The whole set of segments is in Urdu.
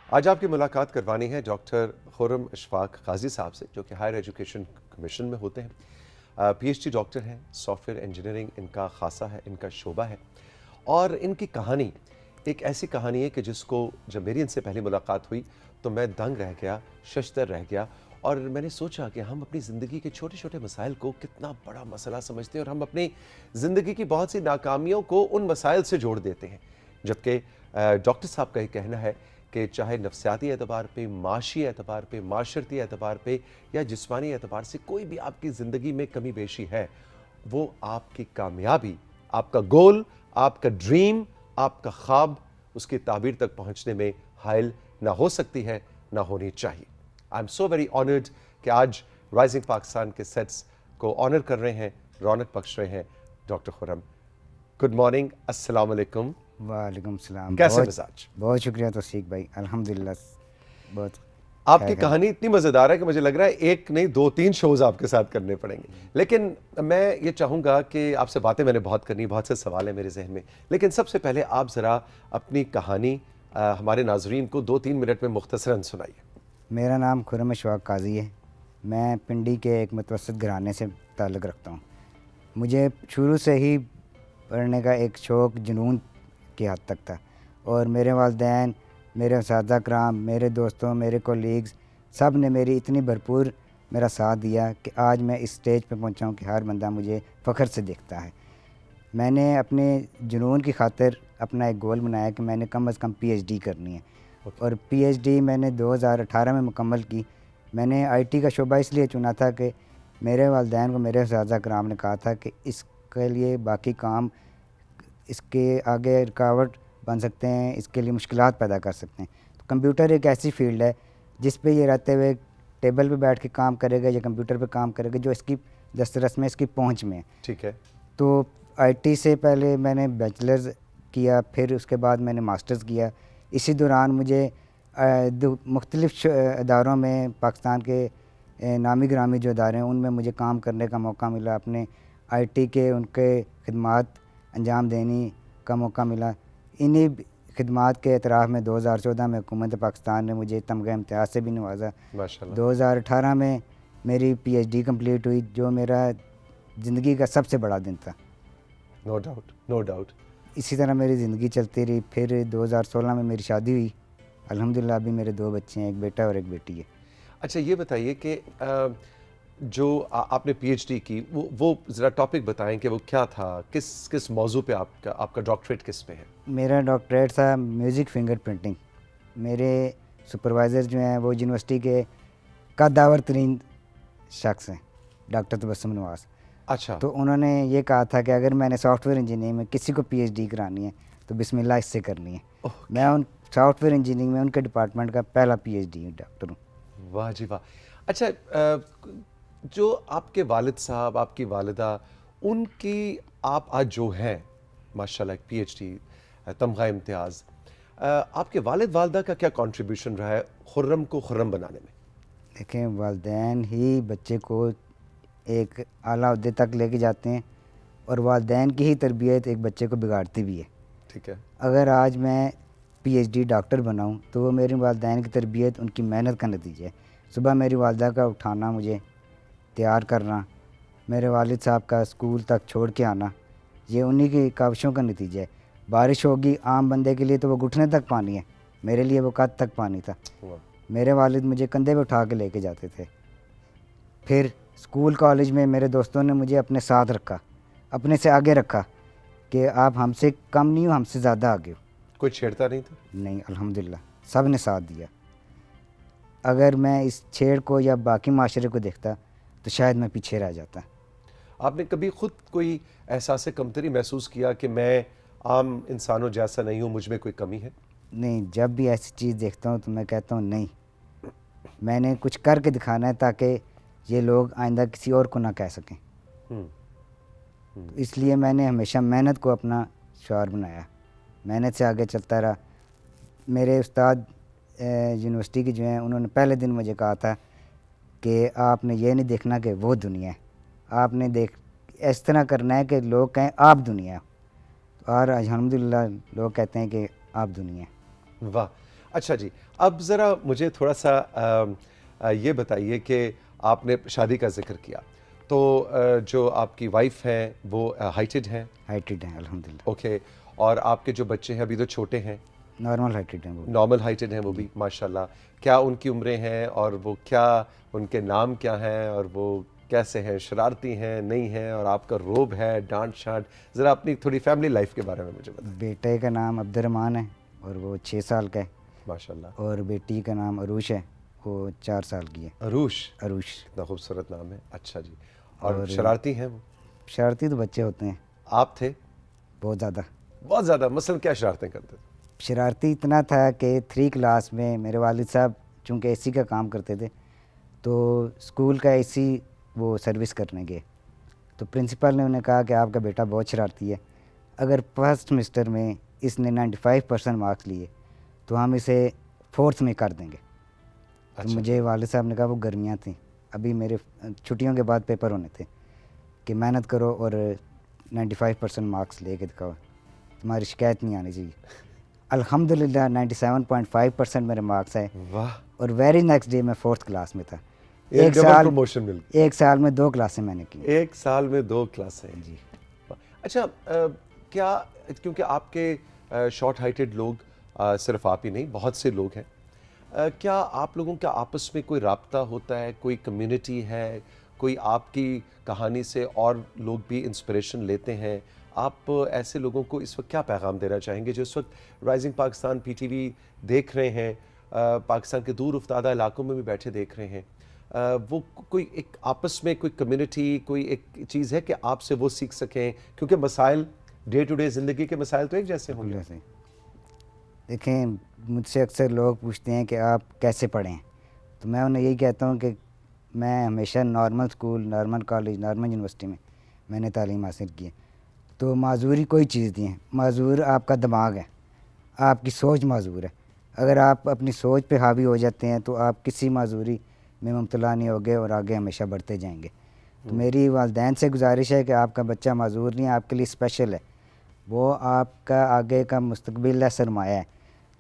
آج آپ کی ملاقات کروانی ہے ڈاکٹر خرم اشفاق قاضی صاحب سے، جو کہ ہائر ایجوکیشن کمیشن میں ہوتے ہیں، پی ایچ ڈی ڈاکٹر ہیں، سافٹ ویئر انجینئرنگ ان کا خاصہ ہے، ان کا شعبہ ہے، اور ان کی کہانی ایک ایسی کہانی ہے کہ جس کو جب میری ان سے پہلی ملاقات ہوئی تو میں دنگ رہ گیا، ششدر رہ گیا، اور میں نے سوچا کہ ہم اپنی زندگی کے چھوٹے چھوٹے مسائل کو کتنا بڑا مسئلہ سمجھتے ہیں، اور ہم اپنی زندگی کی بہت سی ناکامیوں کو ان مسائل سے جوڑ دیتے ہیں، جبکہ ڈاکٹر صاحب کا یہ کہنا ہے کہ چاہے نفسیاتی اعتبار پہ، معاشی اعتبار پہ، معاشرتی اعتبار پہ یا جسمانی اعتبار سے کوئی بھی آپ کی زندگی میں کمی بیشی ہے، وہ آپ کی کامیابی، آپ کا گول، آپ کا ڈریم، آپ کا خواب، اس کی تعبیر تک پہنچنے میں حائل نہ ہو سکتی ہے، نہ ہونی چاہیے۔ I am so very honoured کہ آج رائزنگ پاکستان کے سیٹس کو آنر کر رہے ہیں، رونق بخش رہے ہیں ڈاکٹر خرم۔ گڈ مارننگ، السلام علیکم۔ وعلیکم السلام۔ کیسے مزاج؟ بہت شکریہ توثیق بھائی، الحمدللہ بہت آپ کی کہانی اتنی مزیدار ہے کہ مجھے لگ رہا ہے ایک نہیں 2-3 شوز آپ کے ساتھ کرنے پڑیں گے، لیکن میں یہ چاہوں گا کہ آپ سے باتیں میں نے بہت کرنی، بہت سے سوال ہیں میرے ذہن میں، لیکن سب سے پہلے آپ ذرا اپنی کہانی ہمارے ناظرین کو 2-3 منٹ میں مختصراً سنائیے۔ میرا نام خرم اشفاق قاضی ہے، میں پنڈی کے ایک متوسط گھرانے سے تعلق رکھتا ہوں۔ مجھے شروع سے ہی پڑھنے کا ایک شوق جنون کی حد تک تھا، اور میرے والدین، میرے اساتذہ کرام، میرے دوستوں، میرے کولیگز سب نے میری اتنی بھرپور میرا ساتھ دیا کہ آج میں اس سٹیج پہ پہنچا ہوں کہ ہر بندہ مجھے فخر سے دیکھتا ہے۔ میں نے اپنے جنون کی خاطر اپنا ایک گول بنایا کہ میں نے کم از کم پی ایچ ڈی کرنی ہے، اور پی ایچ ڈی میں نے 2018 میں مکمل کی۔ میں نے آئی ٹی کا شعبہ اس لیے چنا تھا کہ میرے والدین کو، میرے اساتذہ کرام نے کہا تھا کہ اس کے لیے باقی کام اس کے آگے رکاوٹ بن سکتے ہیں، اس کے لیے مشکلات پیدا کر سکتے ہیں۔ تو کمپیوٹر ایک ایسی فیلڈ ہے جس پہ یہ رہتے ہوئے ٹیبل پہ بیٹھ کے کام کرے گا یا کمپیوٹر پہ کام کرے گا جو اس کی دسترس میں، اس کی پہنچ میں ہے۔ ٹھیک ہے۔ تو آئی ٹی سے پہلے میں نے بیچلرز کیا، پھر اس کے بعد میں نے ماسٹرز کیا۔ اسی دوران مجھے مختلف اداروں میں، پاکستان کے نامی گرامی جو ادارے ہیں ان میں مجھے کام کرنے کا موقع ملا، اپنے آئی ٹی کے ان کے خدمات انجام دینے کا موقع ملا۔ انہی خدمات کے اعتراف میں 2014 میں حکومت پاکستان نے مجھے تمغہ امتیاز سے بھی نوازا۔ ماشاءاللہ۔ 2018 میں میری پی ایچ ڈی کمپلیٹ ہوئی، جو میرا زندگی کا سب سے بڑا دن تھا۔ No doubt, no doubt. اسی طرح میری زندگی چلتی رہی۔ پھر 2016 میں میری شادی ہوئی، الحمدللہ ابھی میرے 2 بچے ہیں، ایک بیٹا اور ایک بیٹی ہے۔ اچھا یہ بتائیے کہ جو آپ نے پی ایچ ڈی کی، وہ ذرا ٹاپک بتائیں کہ وہ کیا تھا، کس موضوع پہ آپ کا ڈاکٹریٹ کس پہ ہے؟ میرا ڈاکٹریٹ تھا میوزک فنگر پرنٹنگ۔ میرے سپروائزر جو ہیں وہ یونیورسٹی کے قدآور ترین شخص ہیں، ڈاکٹر تبسم نواز۔ اچھا۔ تو انہوں نے یہ کہا تھا کہ اگر میں نے سافٹ ویئر انجینئرنگ میں کسی کو پی ایچ ڈی کرانی ہے تو بسم اللہ اس سے کرنی ہے۔ میں ان سافٹ ویئر انجینئرنگ میں ان کے ڈپارٹمنٹ کا پہلا پی ایچ ڈی ڈاکٹر ہوں۔ واہ جی واہ۔ اچھا جو آپ کے والد صاحب، آپ کی والدہ، ان کی آپ آج جو ہیں ماشاءاللہ ایک پی ایچ ڈی، تمغہ امتیاز، آپ کے والد والدہ کا کیا کنٹریبیوشن رہا ہے خرم کو خرم بنانے میں؟ دیکھیں، والدین ہی بچے کو ایک اعلیٰ عہدے تک لے کے جاتے ہیں، اور والدین کی ہی تربیت ایک بچے کو بگاڑتی بھی ہے۔ ٹھیک ہے۔ اگر آج میں پی ایچ ڈی ڈاکٹر بناؤں تو وہ میرے والدین کی تربیت، ان کی محنت کا نتیجہ ہے۔ صبح میری والدہ کا اٹھانا، مجھے تیار کرنا، میرے والد صاحب کا اسکول تک چھوڑ کے آنا، یہ انہی کی کاوشوں کا نتیجہ ہے۔ بارش ہوگی عام بندے کے لیے تو وہ گھٹنے تک پانی ہے، میرے لیے وہ قد تک پانی تھا۔ میرے والد مجھے کندھے پہ اٹھا کے لے کے جاتے تھے۔ پھر اسکول کالج میں میرے دوستوں نے مجھے اپنے ساتھ رکھا، اپنے سے آگے رکھا کہ آپ ہم سے کم نہیں ہو، ہم سے زیادہ آگے ہو۔ کوئی چھیڑتا نہیں تھا؟ نہیں، الحمدللہ سب نے ساتھ دیا۔ اگر میں اس چھیڑ کو یا باقی معاشرے کو دیکھتا تو شاید میں پیچھے رہ جاتا۔ آپ نے کبھی خود کوئی احساس کمتری محسوس کیا کہ میں عام انسانوں جیسا نہیں ہوں، مجھ میں کوئی کمی ہے؟ نہیں، جب بھی ایسی چیز دیکھتا ہوں تو میں کہتا ہوں نہیں، میں نے کچھ کر کے دکھانا ہے تاکہ یہ لوگ آئندہ کسی اور کو نہ کہہ سکیں۔ اس لیے میں نے ہمیشہ محنت کو اپنا شعار بنایا، محنت سے آگے چلتا رہا۔ میرے استاد یونیورسٹی کے جو ہیں، انہوں نے پہلے دن مجھے کہا تھا کہ آپ نے یہ نہیں دیکھنا کہ وہ دنیا ہے، آپ نے اس طرح کرنا ہے کہ لوگ کہیں آپ دنیا ہے، اور الحمدللہ لوگ کہتے ہیں کہ آپ دنیا ہے۔ واہ۔ اچھا جی، اب ذرا مجھے تھوڑا سا یہ بتائیے کہ آپ نے شادی کا ذکر کیا، تو جو آپ کی وائف ہیں وہ ہائٹڈ ہیں؟ ہائٹڈ ہیں الحمدللہ. اوکے، اور آپ کے جو بچے ہیں ابھی تو چھوٹے ہیں؟ نارمل ہائٹڈ ہیں وہ. نارمل ہائٹڈ ہیں وہ بھی ماشاءاللہ. کیا ان کی عمریں ہیں اور وہ کیا ان کے نام کیا ہیں اور وہ کیسے ہیں؟ شرارتی ہیں نہیں ہیں؟ اور آپ کا روب ہے ڈانٹ شانٹ، ذرا اپنی تھوڑی فیملی لائف کے بارے میں مجھے بتائیں. بیٹے کا نام عبد الرحمن ہے اور وہ 6 سال کا ہے، ماشاءاللہ. اور بیٹی کا نام عروش ہے، وہ 4 سال کی ہے. عروش، عروش. اتنا خوبصورت نام ہے. اچھا جی. اور شرارتی ہیں وہ؟ شرارتی تو بچے ہوتے ہیں. آپ تھے؟ بہت زیادہ. بہت زیادہ. مثلاً کیا شرارتیں کرتے تھے؟ شرارتی اتنا تھا کہ 3 کلاس میں میرے والد صاحب چونکہ اے سی کا کام کرتے تھے تو اسکول کا اے سی وہ سروس کرنے گئے، تو پرنسپل نے انہیں کہا کہ آپ کا بیٹا بہت شرارتی ہے، اگر فرسٹ سمسٹر میں اس نے 95% مارکس لیے تو ہم اسے 4th میں کر دیں گے. تو مجھے والد صاحب نے کہا، وہ گرمیاں تھیں، ابھی میرے چھٹیوں کے بعد پیپر ہونے تھے، کہ محنت کرو اور 95% مارکس لے کے دکھاؤ، تمہاری شکایت نہیں آنی چاہیے. الحمدللہ 97.5% میرے مارکس آئے. واہ. اور ویری نیکسٹ ڈے میں 4th کلاس میں تھا. ایک ڈبل پروموشن مل گئی. 1 سال میں 2 کلاسیں میں نے کی. 1 سال میں 2 کلاسیں. جی. اچھا، کیا کیونکہ آپ کے شارٹ ہائٹڈ لوگ صرف آپ ہی نہیں بہت سے لوگ ہیں، کیا آپ لوگوں کا آپس میں کوئی رابطہ ہوتا ہے، کوئی کمیونٹی ہے، کوئی آپ کی کہانی سے اور لوگ بھی انسپریشن لیتے ہیں؟ آپ ایسے لوگوں کو اس وقت کیا پیغام دینا چاہیں گے جو اس وقت rising Pakistan P T V دیکھ رہے ہیں، پاکستان کے دور افتادہ علاقوں میں بھی بیٹھے دیکھ رہے ہیں؟ وہ کوئی ایک آپس میں کوئی کمیونٹی، کوئی ایک چیز ہے کہ آپ سے وہ سیکھ سکیں، کیونکہ مسائل ڈے ٹو ڈے زندگی کے مسائل تو ایک جیسے ہوں گے. دیکھیں، مجھ سے اکثر لوگ پوچھتے ہیں کہ آپ کیسے پڑھیں، تو میں انہیں یہی کہتا ہوں کہ میں ہمیشہ normal school, normal college, normal university میں نے تعلیم حاصل کی ہے. تو معذوری کوئی چیز نہیں ہے، معذور آپ کا دماغ ہے، آپ کی سوچ معذور ہے. اگر آپ اپنی سوچ پہ حاوی ہو جاتے ہیں تو آپ کسی معذوری میں مبتلا نہیں ہوگے اور آگے ہمیشہ بڑھتے جائیں گے. تو میری والدین سے گزارش ہے کہ آپ کا بچہ معذور نہیں ہے، آپ کے لیے اسپیشل ہے، وہ آپ کا آگے کا مستقبل ہے، سرمایہ ہے.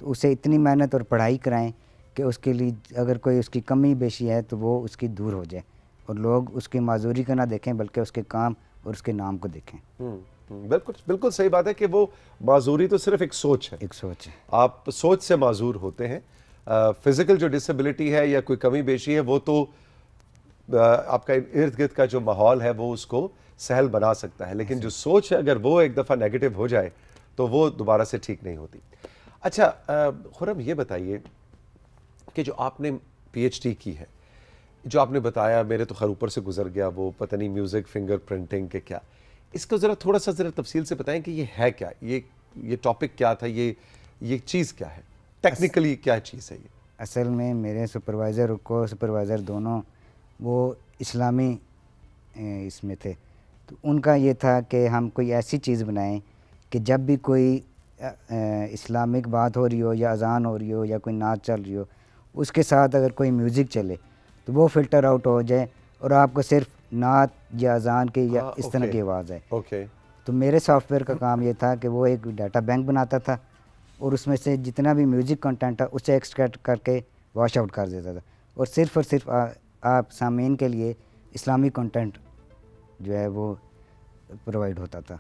تو اسے اتنی محنت اور پڑھائی کرائیں کہ اس کے لیے اگر کوئی اس کی کمی بیشی ہے تو وہ اس کی دور ہو جائے، اور لوگ اس کی معذوری کو نہ دیکھیں بلکہ اس کے کام اور اس کے نام کو دیکھیں. بالکل صحیح بات ہے کہ وہ معذوری تو صرف ایک سوچ ہے. ایک سوچ ہے. آپ سوچ سے معذور ہوتے ہیں. فزیکل جو ڈسیبلٹی ہے یا کوئی کمی بیشی ہے وہ تو آپ کا ارد گرد کا جو ماحول ہے وہ اس کو سہل بنا سکتا ہے، لیکن جو سوچ ہے اگر وہ ایک دفعہ نیگیٹو ہو جائے تو وہ دوبارہ سے ٹھیک نہیں ہوتی. اچھا خرم، یہ بتائیے کہ جو آپ نے پی ایچ ڈی کی ہے، جو آپ نے بتایا میرے تو خیر اوپر سے گزر گیا، وہ پتہ نہیں میوزک فنگر پرنٹنگ کے کیا، اس کو ذرا تھوڑا سا تفصیل سے بتائیں کہ یہ ہے کیا، یہ ٹاپک کیا تھا، یہ چیز کیا ہے، ٹیکنیکلی کیا چیز ہے یہ؟ اصل میں میرے سپروائزر اور کو سپروائزر دونوں وہ اسلامی اس میں تھے، تو ان کا یہ تھا کہ ہم کوئی ایسی چیز بنائیں کہ جب بھی کوئی اسلامک بات ہو رہی ہو یا اذان ہو رہی ہو یا کوئی نعت چل رہی ہو، اس کے ساتھ اگر کوئی میوزک چلے تو وہ فلٹر آؤٹ ہو جائے اور آپ کو صرف نعت یا اذان کی یا اس طرح کی آواز ہے. اوکے. تو میرے سافٹ ویئر کا کام یہ تھا کہ وہ ایک ڈیٹا بینک بناتا تھا اور اس میں سے جتنا بھی میوزک کنٹینٹ تھا اسے ایکسٹریکٹ کر کے واش آؤٹ کر دیتا تھا، اور صرف آپ سامعین کے لیے اسلامی کنٹینٹ جو ہے وہ پرووائڈ ہوتا تھا.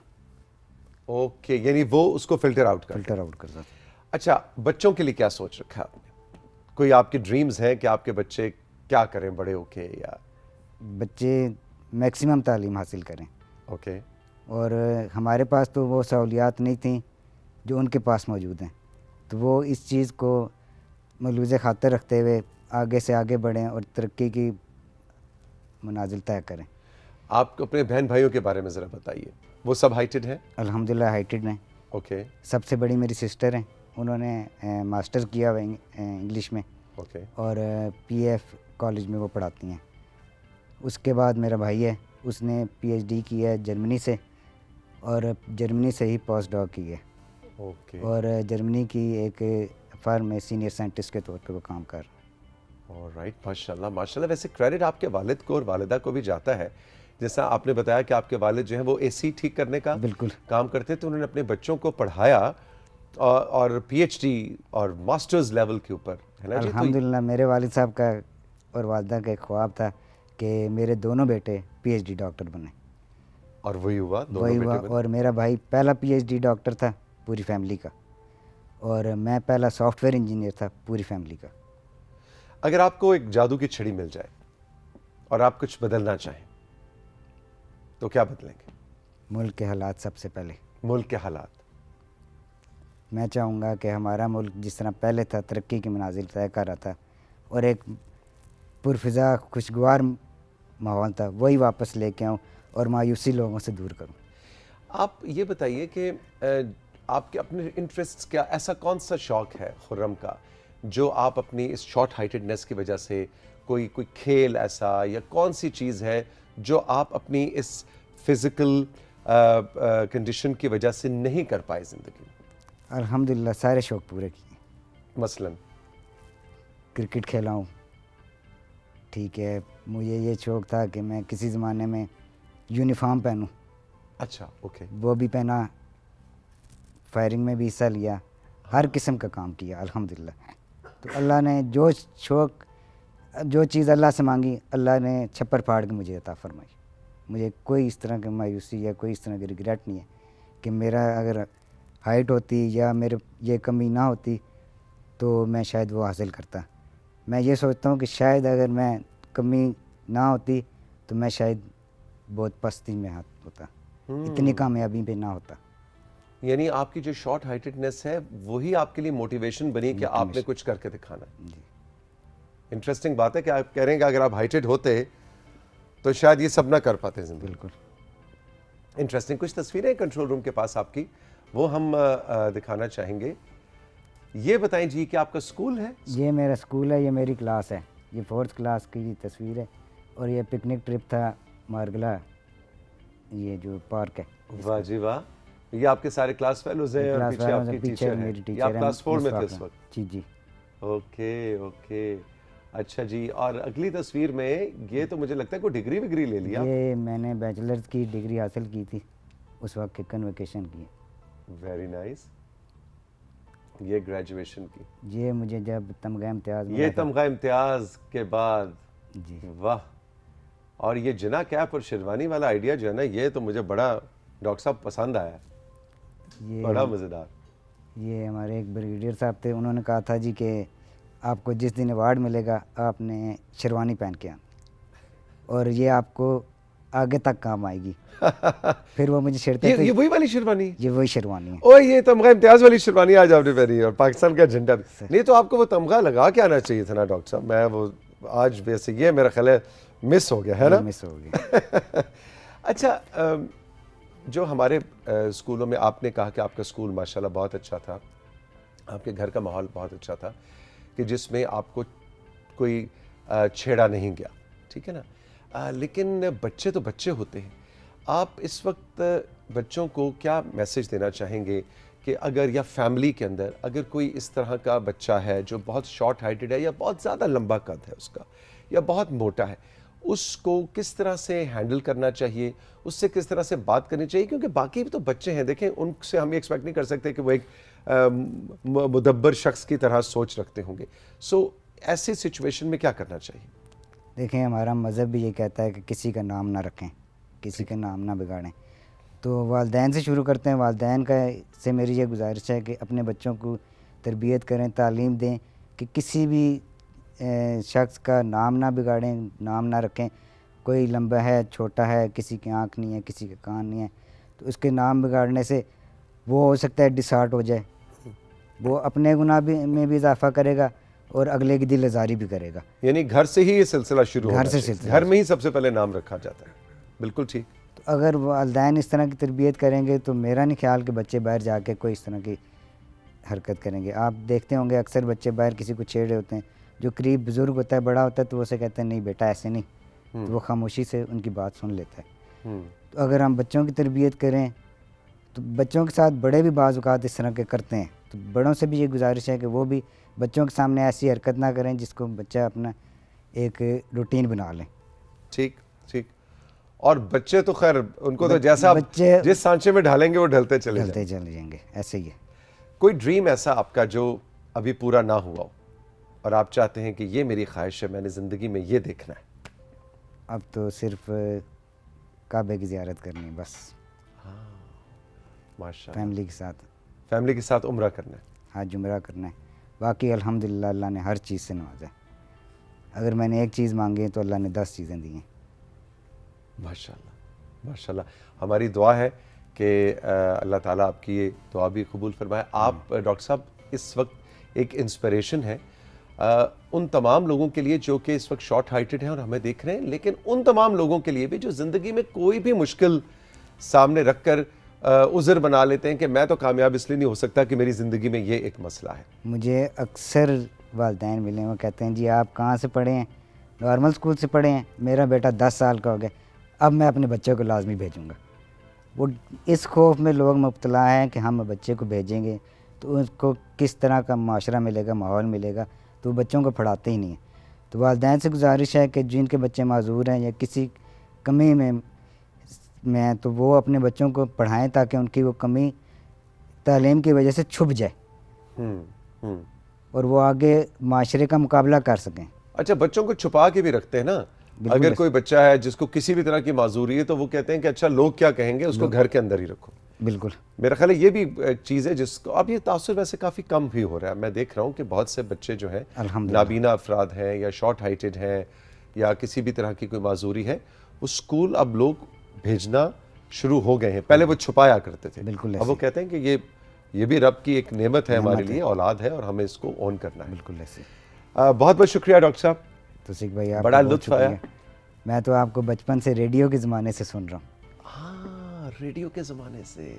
اوکے، یعنی وہ اس کو فلٹر آؤٹ کرتا تھا. اچھا، بچوں کے لیے کیا سوچ رکھا آپ نے؟ کوئی آپ کے ڈریمز ہیں کہ آپ کے بچے کیا کریں بڑے ہو کے؟ یا بچے میکسیمم تعلیم حاصل کریں. اوکے. اور ہمارے پاس تو وہ سہولیات نہیں تھیں جو ان کے پاس موجود ہیں، تو وہ اس چیز کو ملحوظ خاطر رکھتے ہوئے آگے سے آگے بڑھیں اور ترقی کی منازل طے کریں. آپ اپنے بہن بھائیوں کے بارے میں ذرا بتائیے، وہ سب ہائٹڈ ہیں؟ الحمدللہ ہائٹڈ ہیں. اوکے. سب سے بڑی میری سسٹر ہیں، انہوں نے ماسٹر کیا ہوا انگلش میں. اوکے. اور پی ایف کالج میں وہ پڑھاتی ہیں. اس کے بعد میرا بھائی ہے، اس نے پی ایچ ڈی کی ہے جرمنی سے، اور جرمنی سے ہی پوسٹ ڈاک کی ہے. اوکے. اور جرمنی کی ایک فرم میں سینئر سائنٹسٹ کے طور پہ وہ کام کر. رائٹ، ماشاء اللہ ماشاء اللہ. ویسے کریڈٹ آپ کے والد کو اور والدہ کو بھی جاتا ہے، جیسا آپ نے بتایا کہ آپ کے والد جو ہیں وہ اے سی ٹھیک کرنے کا بالکل کام کرتے تھے، انہوں نے اپنے بچوں کو پڑھایا اور پی ایچ ڈی اور ماسٹرز لیول کے اوپر ہے نا جی. الحمدللہ میرے والد صاحب کا اور والدہ کا ایک خواب تھا کہ میرے دونوں بیٹے پی ایچ ڈی ڈاکٹر بنے, اور وہی ہوا, وہی ہوا. اور میرا بھائی پہلا پی ایچ ڈی ڈاکٹر تھا پوری فیملی کا, اور میں پہلا سافٹ ویئر انجینئر تھا پوری فیملی کا. اگر آپ کو ایک جادو کی چھڑی مل جائے اور آپ کچھ بدلنا چاہیں تو کیا بدلیں گے؟ ملک کے حالات سب سے پہلے. ملک کے حالات. میں چاہوں گا کہ ہمارا ملک جس طرح پہلے تھا, ترقی کی منازل طے کر رہا تھا اور ایک پرفضا خوشگوار ماحول تھا, وہی واپس لے کے آؤں اور مایوسی لوگوں سے دور کروں. آپ یہ بتائیے کہ آپ کے اپنے انٹرسٹس کیا, ایسا کون سا شوق ہے خرم کا جو آپ اپنی اس شارٹ ہائٹڈنس کی وجہ سے, کوئی کھیل ایسا یا کون سی چیز ہے جو آپ اپنی اس فزیکل کنڈیشن کی وجہ سے نہیں کر پائے زندگی میں؟ الحمدللہ سارے شوق پورے کیے. مثلاً کرکٹ کھیلا ہوں, ٹھیک ہے. مجھے یہ شوق تھا کہ میں کسی زمانے میں یونیفارم پہنوں. اچھا اوکے. وہ بھی پہنا, فائرنگ میں بھی حصہ لیا, ہر قسم کا کام کیا الحمدللہ. تو اللہ نے جو شوق, جو چیز اللہ سے مانگی اللہ نے چھپر پھاڑ کے مجھے عطا فرمائی. مجھے کوئی اس طرح کی مایوسی یا کوئی اس طرح کی ریگریٹ نہیں ہے کہ میرا اگر ہائٹ ہوتی یا میرے یہ کمی نہ ہوتی تو میں شاید وہ حاصل کرتا. میں یہ سوچتا ہوں کہ شاید اگر میں کمی نہ ہوتی تو میں شاید بہت پستی میں ہوتا, اتنی کامیابی پہ نہ ہوتا. یعنی آپ کی جو شارٹ ہائٹڈنس ہے وہی آپ کے لیے موٹیویشن بنی کہ آپ نے کچھ کر کے دکھانا. جی انٹرسٹنگ بات ہے کہ آپ کہہ رہے ہیں کہ اگر آپ ہائٹڈ ہوتے تو شاید یہ سب نہ کر پاتے زندگی. بالکل. انٹرسٹنگ. کچھ تصویریں کنٹرول روم کے پاس آپ کی, وہ ہم دکھانا چاہیں گے. یہ بتائیں جی کہ آپ کا اسکول ہے؟ یہ میرا اسکول ہے, یہ میری کلاس ہے. یہ 4th کلاس کی تصویر ہے, اور یہ پکنک ٹرپ تھا مارگلا, یہ جو پارک ہے. واہ جی واہ. یہ آپ کے سارے کلاس فیلوز ہیں اور پیچھے آپ کے ٹیچر ہیں. یہ آپ کلاس 4 میں تھے اس وقت؟ جی جی. Okay okay. اچھا جی. اور اگلی تصویر میں یہ تو مجھے لگتا ہے کوئی ڈگری وگری لے لیا. یہ میں نے بیچلرز کی ڈگری حاصل کی تھی اس وقت کے کنویکیشن کی. Very nice. یہ گریجویشن کی. یہ مجھے جب تمغہ امتیاز یہ تمغہ امتیاز کے بعد. جی واہ. اور یہ جنا کیپ اور شیروانی والا آئیڈیا جو ہے نا, یہ تو مجھے بڑا ڈاکٹر صاحب پسند آیا, بڑا مزیدار. یہ ہمارے ایک بریگیڈیئر صاحب تھے, انہوں نے کہا تھا جی کہ آپ کو جس دن ایوارڈ ملے گا آپ نے شیروانی پہن کے آنا, اور یہ آپ کو آگے تک کام آئے گی. پھر وہ مجھے چھیڑتے تھے. یہ وہی والی شیروانی؟ یہ وہی شیروانی ہے. اوہ یہ تمغہ امتیاز والی شیروانی آج آپ نے پہنی ہے, اور پاکستان کا جھنڈا بھی. نہیں تو آپ کو وہ تمغہ لگا کے آنا چاہیے تھا نا ڈاکٹر صاحب. میں وہ آج ویسے یہ میرا خیال ہے مس ہو گیا ہے نا. مس ہو گیا. اچھا, جو ہمارے اسکولوں میں آپ نے کہا کہ آپ کا اسکول ماشاءاللہ بہت اچھا تھا, آپ کے گھر کا ماحول بہت اچھا تھا کہ جس میں آپ کو کوئی چھیڑا نہیں گیا, ٹھیک ہے نا. لیکن بچے تو بچے ہوتے ہیں. آپ اس وقت بچوں کو کیا میسج دینا چاہیں گے کہ اگر یا فیملی کے اندر اگر کوئی اس طرح کا بچہ ہے جو بہت شارٹ ہائٹڈ ہے یا بہت زیادہ لمبا قد ہے اس کا یا بہت موٹا ہے, اس کو کس طرح سے ہینڈل کرنا چاہیے, اس سے کس طرح سے بات کرنی چاہیے؟ کیونکہ باقی بھی تو بچے ہیں, دیکھیں ان سے ہم یہ ایکسپیکٹ نہیں کر سکتے کہ وہ ایک مدبر شخص کی طرح سوچ رکھتے ہوں گے. سو ایسی سچویشن میں کیا کرنا چاہیے؟ دیکھیں ہمارا مذہب بھی یہ کہتا ہے کہ کسی کا نام نہ رکھیں, کسی کا نام نہ بگاڑیں. تو والدین سے شروع کرتے ہیں. والدین کا سے میری یہ گزارش ہے کہ اپنے بچوں کو تربیت کریں, تعلیم دیں کہ کسی بھی شخص کا نام نہ بگاڑیں, نام نہ رکھیں. کوئی لمبا ہے, چھوٹا ہے, کسی کی آنکھ نہیں ہے, کسی کے کان نہیں ہے, تو اس کے نام بگاڑنے سے وہ ہو سکتا ہے ڈسہارٹ ہو جائے, وہ اپنے گناہ میں بھی اضافہ کرے گا اور اگلے کی دل آزاری بھی کرے گا. یعنی گھر سے ہی یہ سلسلہ شروع ہونا چاہیے. گھر میں ہی سب سے پہلے نام رکھا جاتا ہے. بالکل ٹھیک. تو اگر والدین اس طرح کی تربیت کریں گے تو میرا نہیں خیال کہ بچے باہر جا کے کوئی اس طرح کی حرکت کریں گے. آپ دیکھتے ہوں گے اکثر بچے باہر کسی کو چھیڑ رہے ہوتے ہیں, جو قریب بزرگ ہوتا ہے, بڑا ہوتا ہے, تو وہ اسے کہتے ہیں نہیں بیٹا ایسے نہیں, تو وہ خاموشی سے ان کی بات سن لیتا ہے. تو اگر ہم بچوں کی تربیت کریں تو بچوں کے ساتھ بڑے بھی بعض اوقات اس طرح کے کرتے ہیں, تو بڑوں سے بھی یہ گزارش ہے کہ وہ بھی بچوں کے سامنے ایسی حرکت نہ کریں جس کو بچہ اپنا ایک روٹین بنا لیں. ٹھیک ٹھیک. اور بچے تو خیر ان کو تو جیسا جس سانچے میں ڈھالیں گے وہ ڈھلتے چلے جائیں گے, ایسے ہی ہے. کوئی ڈریم ایسا آپ کا جو ابھی پورا نہ ہوا ہو اور آپ چاہتے ہیں کہ یہ میری خواہش ہے, میں نے زندگی میں یہ دیکھنا ہے؟ اب تو صرف کعبے کی زیارت کرنی ہے بس, ماشاء اللہ. فیملی کے ساتھ. فیملی کے ساتھ عمرہ کرنا ہے. حج عمرہ کرنا ہے. باقی الحمدللہ اللہ نے ہر چیز سے نوازا ہے. اگر میں نے ایک چیز مانگی ہے تو اللہ نے 10 چیزیں دی ہیں. ماشاء اللہ ماشاء اللہ. ہماری دعا ہے کہ اللہ تعالیٰ آپ کی یہ دعا بھی قبول فرمائے. آپ ڈاکٹر صاحب اس وقت ایک انسپریشن ہیں ان تمام لوگوں کے لیے جو کہ اس وقت شارٹ ہائٹڈ ہیں اور ہمیں دیکھ رہے ہیں, لیکن ان تمام لوگوں کے لیے بھی جو زندگی میں کوئی بھی مشکل سامنے رکھ کر عذر بنا لیتے ہیں کہ میں تو کامیاب اس لیے نہیں ہو سکتا کہ میری زندگی میں یہ ایک مسئلہ ہے. مجھے اکثر والدین ملے ہیں, وہ کہتے ہیں جی آپ کہاں سے پڑھے ہیں؟ نارمل اسکول سے پڑھے ہیں. میرا بیٹا 10 سال کا ہو گیا, اب میں اپنے بچے کو لازمی بھیجوں گا. وہ اس خوف میں لوگ مبتلا ہیں کہ ہم بچے کو بھیجیں گے تو اس کو کس طرح کا معاشرہ ملے گا, ماحول ملے گا, تو بچوں کو پڑھاتے ہی نہیں ہیں. تو والدین سے گزارش ہے کہ جن کے بچے معذور ہیں یا کسی کمی میں ہیں تو وہ اپنے بچوں کو پڑھائیں تاکہ ان کی وہ کمی تعلیم کی وجہ سے چھپ جائے اور وہ آگے معاشرے کا مقابلہ کر سکیں. اچھا, بچوں کو چھپا کے بھی رکھتے ہیں نا. اگر کوئی بچہ ہے جس کو کسی بھی طرح کی معذوری ہے تو وہ کہتے ہیں کہ اچھا لوگ کیا کہیں گے, اس کو گھر کے اندر ہی رکھو. بالکل. میرا خیال ہے یہ بھی ایک چیز ہے جس کو اب یہ تاثر ویسے کافی کم بھی ہو رہا ہے. میں دیکھ رہا ہوں کہ بہت سے بچے جو ہیں نابینا افراد ہیں یا شارٹ ہائٹڈ ہیں یا کسی بھی طرح کی کوئی معذوری ہے, وہ اسکول اب لوگ بھیجنا شروع ہو گئے ہیں. پہلے وہ چھپایا کرتے تھے, اب وہ کہتے ہیں کہ یہ بھی رب کی ایک نعمت ہے ہمارے لیے, اولاد ہے اور ہمیں اس کو اون کرنا ہے. بالکل ایسے. بہت بہت شکریہ ڈاکٹر صاحب. توصیق بھائی آپ بڑا لطف آیا. میں تو آپ کو بچپن سے ریڈیو کے زمانے سے سن رہا ہوں. ہاں, ریڈیو کے زمانے سے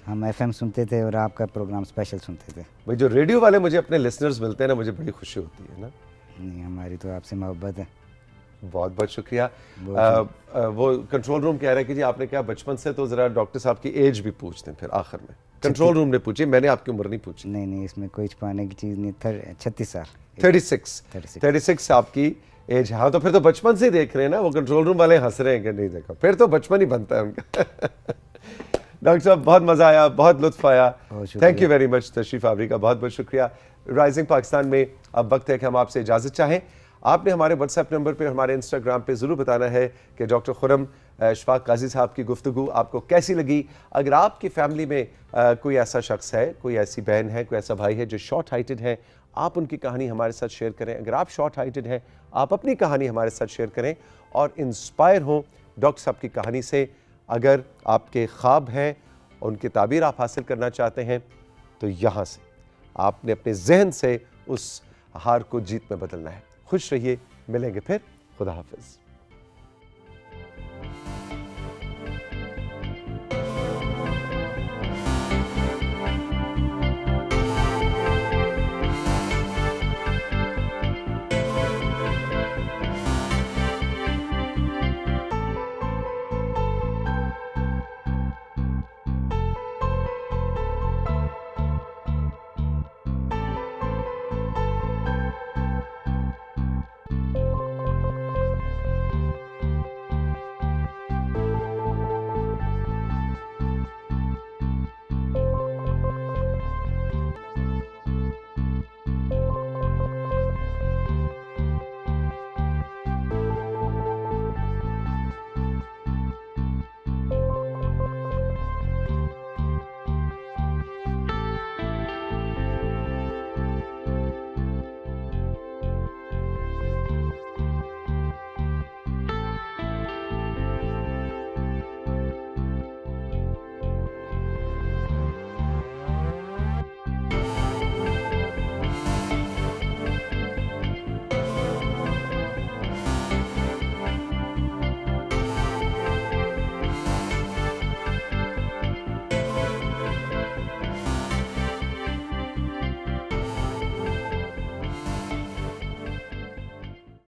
ہم FM سنتے تھے اور آپ کا پروگرام اسپیشل سنتے تھے. بھائی جو ریڈیو والے مجھے اپنے لسنرز ملتے ہیں نا, مجھے بڑی خوشی ہوتی ہے نا. نہیں, ہماری تو آپ سے محبت ہے. بہت بہت شکریہ. وہ کنٹرول روم کہہ رہا ہے کہ جی آپ نے کہا بچپن سے, تو ذرا ڈاکٹر صاحب کی ایج بھی پوچھتے ہیں پھر آخر میں. کنٹرول روم نے پوچھی, میں نے آپ کی عمر نہیں پوچھی. نہیں, اس میں کوئی چھپانے کی چیز نہیں. 36 سال. 36 آپ کی ایج. ہاں, تو پھر تو بچپن سے ہی دیکھ رہے ہیں نا. وہ کنٹرول روم والے ہنس رہے ہیں کہ نہیں دیکھا, پھر تو بچپن ہی بنتا ہے ان کا. ڈاکٹر صاحب بہت مزہ آیا, بہت لطف آیا. Thank you very much. تشریف آوری کا بہت بہت شکریہ. رائزنگ پاکستان میں اب وقت ہے کہ ہم آپ سے اجازت چاہیں. آپ نے ہمارے واٹس ایپ نمبر پہ, ہمارے انسٹاگرام پہ ضرور بتانا ہے کہ ڈاکٹر خرم اشفاق قاضی صاحب کی گفتگو آپ کو کیسی لگی. اگر آپ کی فیملی میں کوئی ایسا شخص ہے, کوئی ایسی بہن ہے, کوئی ایسا بھائی ہے جو شارٹ ہائٹڈ ہے, آپ ان کی کہانی ہمارے ساتھ شیئر کریں. اگر آپ شارٹ ہائٹڈ ہیں, آپ اپنی کہانی ہمارے ساتھ شیئر کریں اور انسپائر ہوں ڈاکٹر صاحب کی کہانی سے. اگر آپ کے خواب ہیں, ان کی تعبیر آپ حاصل کرنا چاہتے ہیں, تو یہاں سے آپ نے اپنے ذہن سے اس ہار کو جیت میں بدلنا ہے. خوش رہیے, ملیں گے پھر. خدا حافظ.